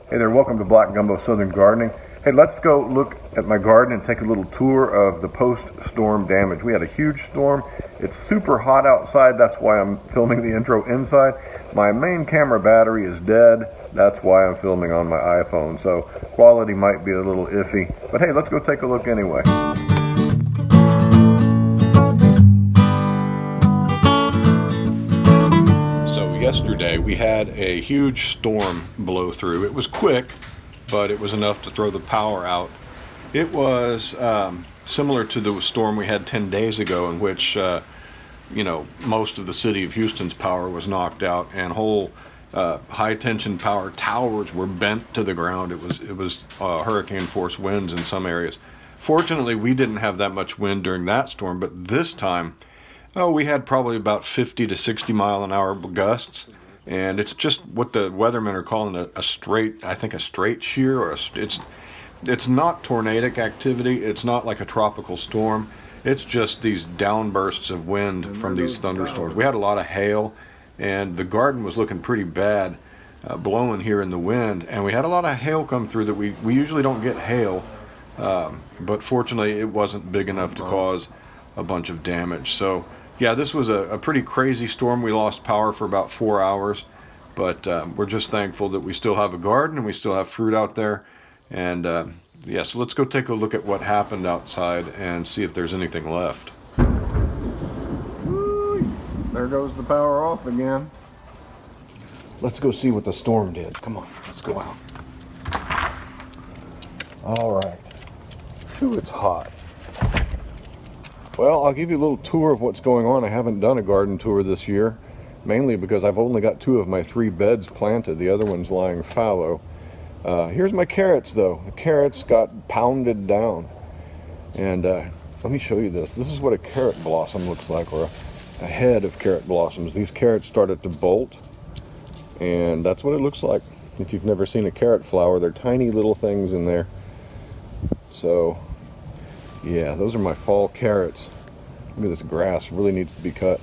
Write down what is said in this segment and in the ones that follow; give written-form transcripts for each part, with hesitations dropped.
Hey there, welcome to Black Gumbo Southern Gardening. Hey, let's go look at my garden and take a little tour of the post-storm damage. We had a huge storm. It's super hot outside, that's why I'm filming the intro inside. My main camera battery is dead, that's why I'm filming on my iPhone, so quality might be a little iffy. But hey, let's go take a look anyway. Yesterday we had a huge storm blow through. It was quick, but it was enough to throw the power out. It was similar to the storm we had 10 days ago, in which most of the city of Houston's power was knocked out, and whole high tension power towers were bent to the ground. It was hurricane force winds in some areas. Fortunately, we didn't have that much wind during that storm, but this time we had probably about 50 to 60 mile an hour gusts, and it's just what the weathermen are calling a straight shear, or it's not tornadic activity. It's not like a tropical storm. It's just these downbursts of wind from these thunderstorms. We had a lot of hail, and the garden was looking pretty bad, blowing here in the wind, and we had a lot of hail come through that we usually don't get hail, but fortunately it wasn't big enough to cause a bunch of damage. So yeah, this was a pretty crazy storm. We lost power for about 4 hours, but we're just thankful that we still have a garden and we still have fruit out there. And yeah, so let's go take a look at what happened outside and see if there's anything left. Woo, there goes the power off again. Let's go see what the storm did. Come on, let's go out. All right. Ooh, it's hot. Well, I'll give you a little tour of what's going on. I haven't done a garden tour this year, mainly because I've only got 2 of my 3 beds planted. The other one's lying fallow. Here's my carrots, though. The carrots got pounded down. And let me show you this. This is what a carrot blossom looks like, or a head of carrot blossoms. These carrots started to bolt, and that's what it looks like. If you've never seen a carrot flower, they're tiny little things in there. So yeah, those are my fall carrots. Look at this grass, really needs to be cut.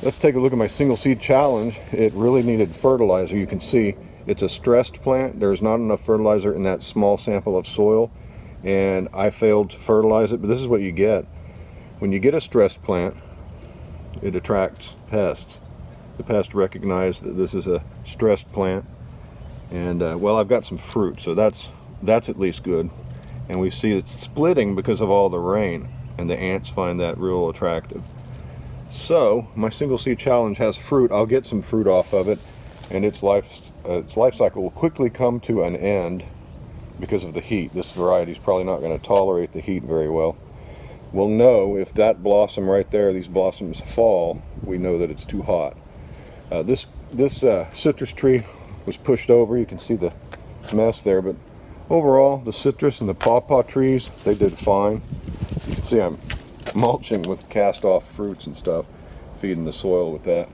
Let's take a look at my single seed challenge. It really needed fertilizer. You can see it's a stressed plant. There's not enough fertilizer in that small sample of soil, and I failed to fertilize it, but this is what you get. When you get a stressed plant, it attracts pests. The pests recognize that this is a stressed plant, and well, I've got some fruit, so that's at least good. And we see it's splitting because of all the rain, and the ants find that real attractive. So my single seed challenge has fruit. I'll get some fruit off of it, and its life cycle will quickly come to an end because of the heat. This variety is probably not going to tolerate the heat very well. We'll know if that blossom right there, these blossoms fall, we know that it's too hot. This citrus tree was pushed over. You can see the mess there, but overall, the citrus and the pawpaw trees, they did fine. You can see I'm mulching with cast-off fruits and stuff, feeding the soil with that.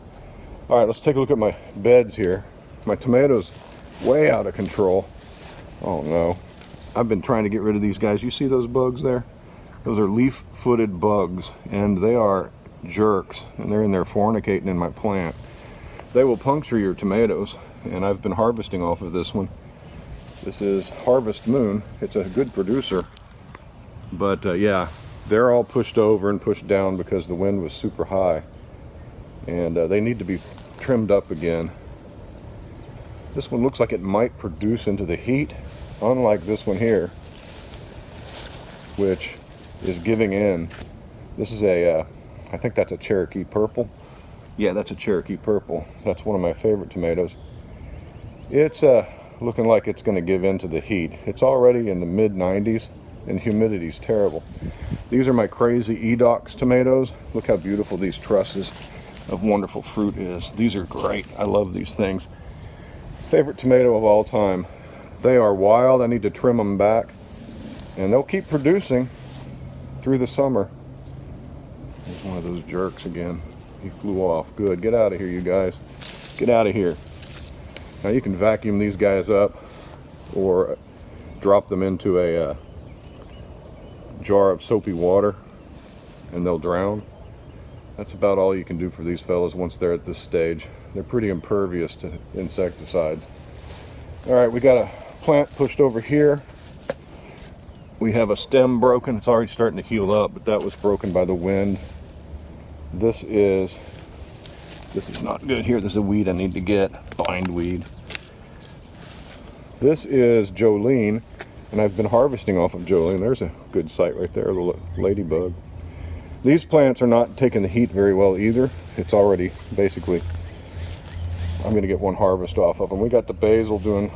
All right, let's take a look at my beds here. My tomatoes, way out of control. Oh no. I've been trying to get rid of these guys. You see those bugs there? Those are leaf-footed bugs, and they are jerks, and they're in there fornicating in my plant. They will puncture your tomatoes, and I've been harvesting off of this one. This is Harvest Moon. It's a good producer, but yeah, they're all pushed over and pushed down because the wind was super high, and they need to be trimmed up again. This one looks like it might produce into the heat, unlike this one here, which is giving in. This is I think that's a Cherokee Purple. Yeah, that's a Cherokee Purple. That's one of my favorite tomatoes. It's looking like it's going to give in to the heat. It's already in the mid 90s, and humidity's terrible. These are my crazy Edox tomatoes. Look how beautiful these trusses of wonderful fruit is. These are great. I love these things. Favorite tomato of all time. They are wild. I need to trim them back, and they'll keep producing through the summer. There's one of those jerks again. He flew off. Good. Get out of here, you guys. Get out of here. Now you can vacuum these guys up, or drop them into a jar of soapy water, and they'll drown. That's about all you can do for these fellas once they're at this stage. They're pretty impervious to insecticides. All right, we got a plant pushed over here. We have a stem broken. It's already starting to heal up, but that was broken by the wind. This is not good here. There's a weed I need to get, bindweed. This is Jolene, and I've been harvesting off of Jolene. There's a good site right there, the ladybug. These plants are not taking the heat very well either. It's already basically, I'm going to get one harvest off of them. We got the basil doing,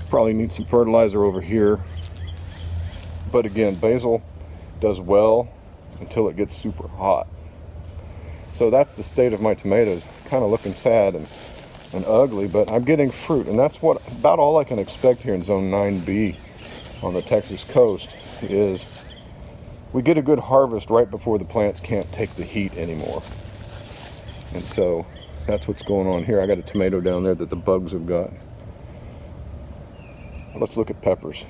probably need some fertilizer over here. But again, basil does well until it gets super hot. So that's the state of my tomatoes. Kind of looking sad and ugly, but I'm getting fruit, and that's about all I can expect here in Zone 9B on the Texas coast. Is we get a good harvest right before the plants can't take the heat anymore. And so that's what's going on here. I got a tomato down there that the bugs have got. Let's look at peppers.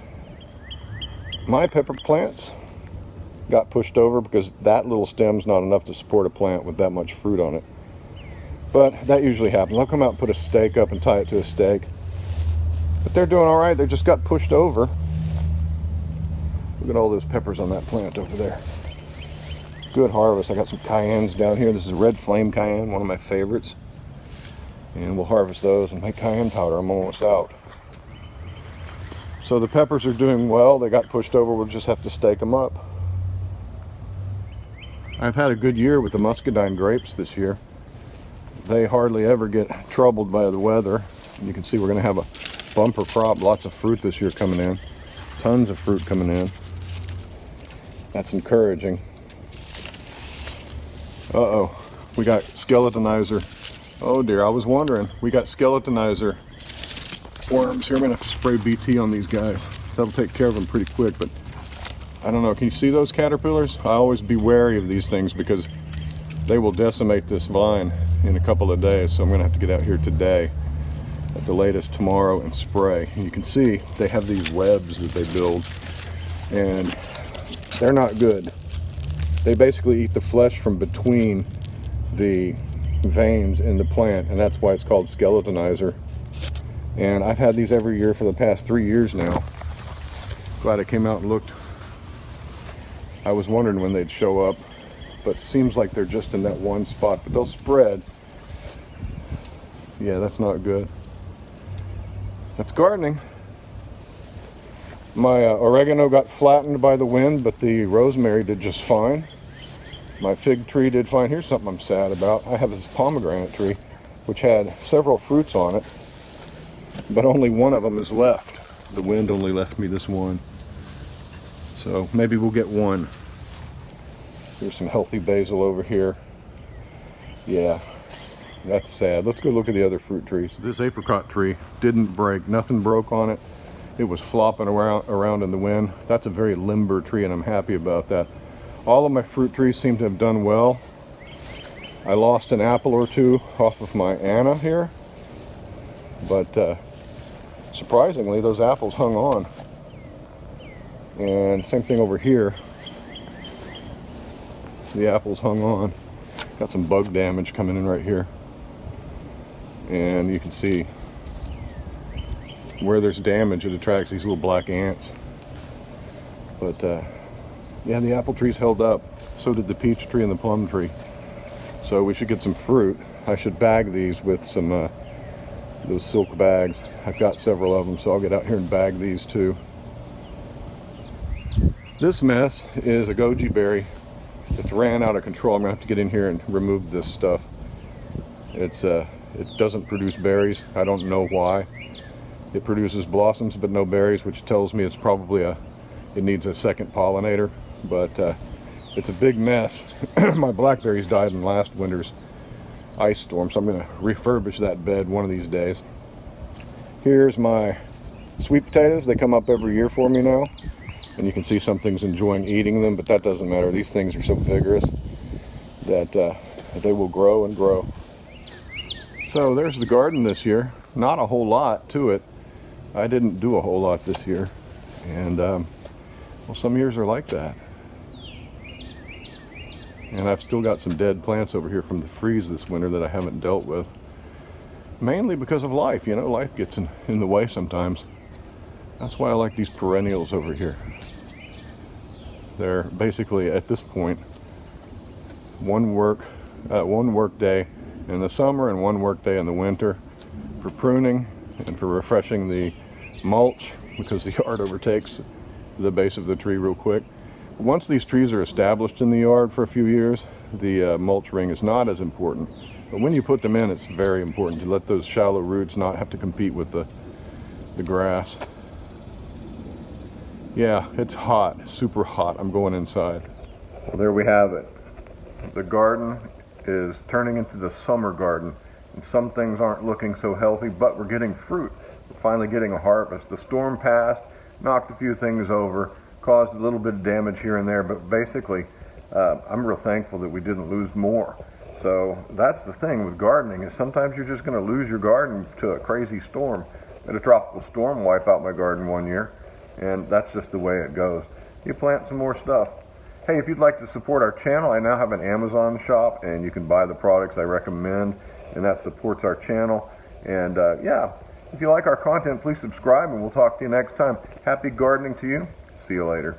My pepper plants got pushed over because that little stem's not enough to support a plant with that much fruit on it. But that usually happens. I'll come out and put a stake up and tie it to a stake. But they're doing all right. They just got pushed over. Look at all those peppers on that plant over there. Good harvest. I got some cayennes down here. This is red flame cayenne, one of my favorites. And we'll harvest those and make cayenne powder. I'm almost out. So the peppers are doing well. They got pushed over. We'll just have to stake them up. I've had a good year with the muscadine grapes this year. They hardly ever get troubled by the weather. And you can see we're going to have a bumper crop. Lots of fruit this year coming in. Tons of fruit coming in. That's encouraging. Uh-oh. We got skeletonizer. Oh dear, I was wondering. We got skeletonizer worms here. I'm going to have to spray BT on these guys. That'll take care of them pretty quick, but I don't know. Can you see those caterpillars? I always be wary of these things because they will decimate this vine in a couple of days. So I'm going to have to get out here today, at the latest tomorrow, and spray. And you can see they have these webs that they build, and they're not good. They basically eat the flesh from between the veins in the plant, and that's why it's called skeletonizer. And I've had these every year for the past 3 years now. Glad I came out and looked. I was wondering when they'd show up, but it seems like they're just in that one spot, but they'll spread. Yeah, that's not good. That's gardening. My oregano got flattened by the wind, but the rosemary did just fine. My fig tree did fine. Here's something I'm sad about. I have this pomegranate tree, which had several fruits on it, but only one of them is left. The wind only left me this one. So maybe we'll get one. There's some healthy basil over here. Yeah, that's sad. Let's go look at the other fruit trees. This apricot tree didn't break. Nothing broke on it. It was flopping around in the wind. That's a very limber tree, and I'm happy about that. All of my fruit trees seem to have done well. I lost an apple or two off of my Anna here, but surprisingly, those apples hung on. And same thing over here. The apples hung on. Got some bug damage coming in right here. And you can see where there's damage, it attracts these little black ants. But yeah, the apple trees held up. So did the peach tree and the plum tree. So we should get some fruit. I should bag these with some those silk bags. I've got several of them, so I'll get out here and bag these too. This mess is a goji berry that's ran out of control. I'm gonna have to get in here and remove this stuff. It doesn't produce berries. I don't know why. It produces blossoms but no berries, which tells me it's probably it needs a second pollinator. But it's a big mess. My blackberries died in last winter's ice storm, so I'm gonna refurbish that bed one of these days. Here's my sweet potatoes. They come up every year for me now. And you can see some things enjoying eating them, but that doesn't matter. These things are so vigorous that they will grow and grow. So there's the garden this year. Not a whole lot to it. I didn't do a whole lot this year. And well, some years are like that. And I've still got some dead plants over here from the freeze this winter that I haven't dealt with. Mainly because of life, you know, life gets in the way sometimes. That's why I like these perennials over here. They're basically, at this point, one work day in the summer and one work day in the winter for pruning and for refreshing the mulch, because the yard overtakes the base of the tree real quick. Once these trees are established in the yard for a few years, the mulch ring is not as important. But when you put them in, it's very important to let those shallow roots not have to compete with the grass. Yeah, it's hot, super hot. I'm going inside. Well, there we have it. The garden is turning into the summer garden, and some things aren't looking so healthy, but we're getting fruit. We're finally getting a harvest. The storm passed, knocked a few things over, caused a little bit of damage here and there, but basically I'm real thankful that we didn't lose more. So that's the thing with gardening, is sometimes you're just going to lose your garden to a crazy storm. I had a tropical storm wipe out my garden one year, and that's just the way it goes. You plant some more stuff. Hey, if you'd like to support our channel, I now have an Amazon shop, and you can buy the products I recommend, and that supports our channel. And yeah, if you like our content, please subscribe, and we'll talk to you next time. Happy gardening to you. See you later.